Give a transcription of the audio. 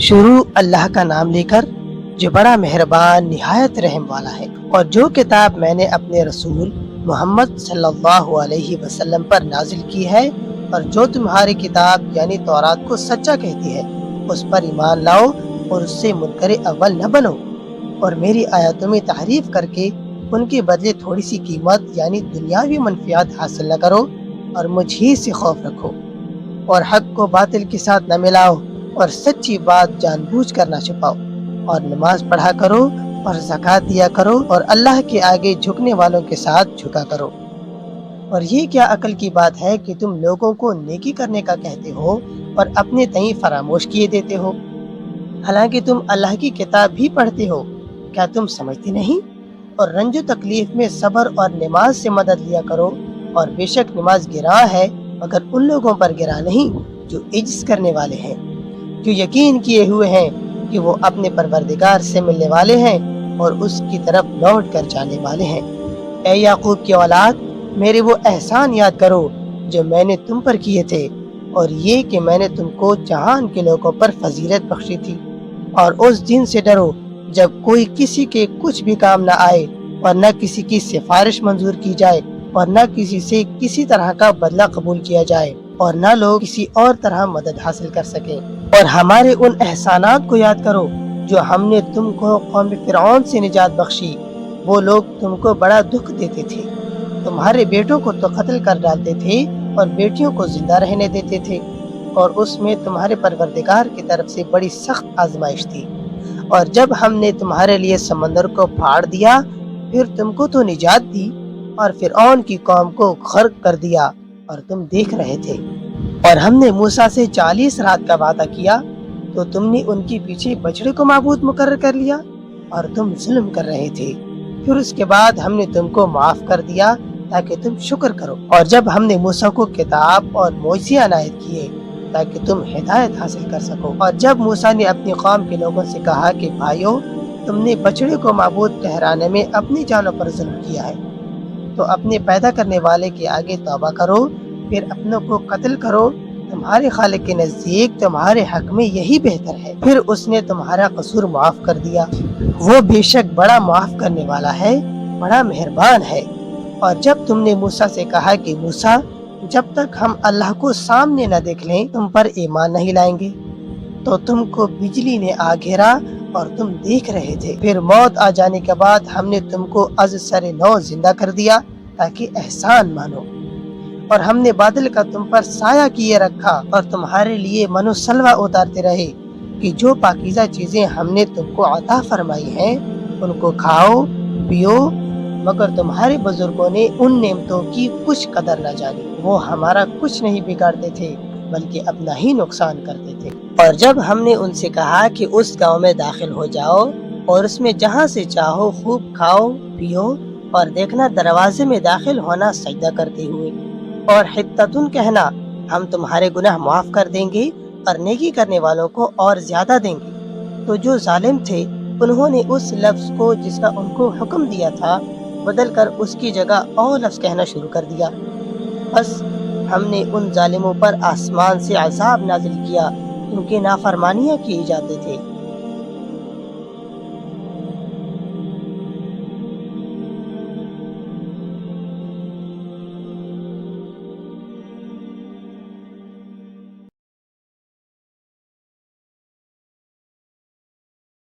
شروع اللہ کا نام لے کر جو بڑا مہربان نہایت رحم والا ہے۔ اور جو کتاب میں نے اپنے رسول محمد صلی اللہ علیہ وسلم پر نازل کی ہے اور جو تمہاری کتاب یعنی تورات کو سچا کہتی ہے، اس پر ایمان لاؤ اور اس سے منکر اول نہ بنو، اور میری آیاتوں میں تحریف کر کے ان کے بدلے تھوڑی سی قیمت یعنی دنیاوی منفیات حاصل نہ کرو، اور مجھ ہی سے خوف رکھو، اور حق کو باطل کے ساتھ نہ ملاؤ، اور سچی بات جان بوجھ کر نہ چھپاؤ، اور نماز پڑھا کرو اور زکوٰۃ دیا کرو، اور اللہ کے آگے جھکنے والوں کے ساتھ جھکا کرو۔ اور یہ کیا عقل کی بات ہے کہ تم لوگوں کو نیکی کرنے کا کہتے ہو اور اپنے تئیں فراموش کیے دیتے ہو، حالانکہ تم اللہ کی کتاب بھی پڑھتے ہو۔ کیا تم سمجھتے نہیں؟ اور رنج و تکلیف میں صبر اور نماز سے مدد لیا کرو، اور بے شک نماز گراں ہے مگر ان لوگوں پر گراں نہیں جو عجز کرنے والے ہیں، جو یقین کیے ہوئے ہیں کہ وہ اپنے پروردگار سے ملنے والے ہیں اور اس کی طرف لوٹ کر جانے والے ہیں۔ اے یعقوب کی اولاد، میرے وہ احسان یاد کرو جو میں نے تم پر کیے تھے، اور یہ کہ میں نے تم کو جہان کے لوگوں پر فضیلت بخشی تھی۔ اور اس دن سے ڈرو جب کوئی کسی کے کچھ بھی کام نہ آئے، اور نہ کسی کی سفارش منظور کی جائے، اور نہ کسی سے کسی طرح کا بدلہ قبول کیا جائے، اور نہ لوگ کسی اور طرح مدد حاصل کر سکیں۔ اور ہمارے ان احسانات کو یاد کرو جو ہم نے تم کو قوم فرعون سے نجات بخشی۔ وہ لوگ تم کو بڑا دکھ دیتے تھے، تمہارے بیٹوں کو تو قتل کر ڈالتے تھے اور بیٹیوں کو زندہ رہنے دیتے تھے، اور اس میں تمہارے پروردگار کی طرف سے بڑی سخت آزمائش تھی۔ اور جب ہم نے تمہارے لیے سمندر کو پھاڑ دیا، پھر تم کو تو نجات دی، اور فرعون کی قوم کو غرق کر دیا، اور تم دیکھ رہے تھے۔ اور ہم نے موسیٰ سے 40 رات کا وعدہ کیا، تو تم نے ان کے پیچھے بچڑے کو معبود مقرر کر لیا، اور تم ظلم کر رہے تھے۔ پھر اس کے بعد ہم نے تم کو معاف کر دیا تاکہ تم شکر کرو۔ اور جب ہم نے موسیٰ کو کتاب اور معجزے عنایت کیے تاکہ تم ہدایت حاصل کر سکو، اور جب موسیٰ نے اپنی قوم کے لوگوں سے کہا کہ بھائیو، تم نے بچڑے کو معبود ٹھہرانے میں اپنی جانوں پر ظلم کیا ہے، تو اپنے پیدا کرنے والے کے آگے توبہ کرو، پھر اپنوں کو قتل کرو، تمہارے خالق کے نزدیک تمہارے حق میں یہی بہتر ہے۔ پھر اس نے تمہارا قصور معاف کر دیا، وہ بے شک بڑا معاف کرنے والا ہے، بڑا مہربان ہے۔ اور جب تم نے موسیٰ سے کہا کہ موسیٰ، جب تک ہم اللہ کو سامنے نہ دیکھ لیں تم پر ایمان نہیں لائیں گے، تو تم کو بجلی نے آ گھیرا اور تم دیکھ رہے تھے۔ پھر موت آ جانے کے بعد ہم نے تم کو از سر نو زندہ کر دیا تاکہ احسان مانو، اور ہم نے بادل کا تم پر سایہ کیے رکھا اور تمہارے لیے من و سلوہ اتارتے رہے کہ جو پاکیزہ چیزیں ہم نے تم کو عطا فرمائی ہیں ان کو کھاؤ پیو، مگر تمہارے بزرگوں نے ان نعمتوں کی کچھ قدر نہ جانی، وہ ہمارا کچھ نہیں بگاڑتے تھے بلکہ اپنا ہی نقصان کرتے تھے۔ اور جب ہم نے ان سے کہا کہ اس گاؤں میں داخل ہو جاؤ اور اس میں جہاں سے چاہو خوب کھاؤ پیو، اور دیکھنا دروازے میں داخل ہونا سجدہ کرتے ہوئے، اور حتتن کہنا ہم تمہارے گناہ معاف کر دیں گے اور نیکی کرنے والوں کو اور زیادہ دیں گے، تو جو ظالم تھے انہوں نے اس لفظ کو جس کا ان کو حکم دیا تھا بدل کر اس کی جگہ اور لفظ کہنا شروع کر دیا۔ بس ہم نے ان ظالموں پر آسمان سے عذاب نازل کیا، ان کی نافرمانیاں کیے جاتے تھے،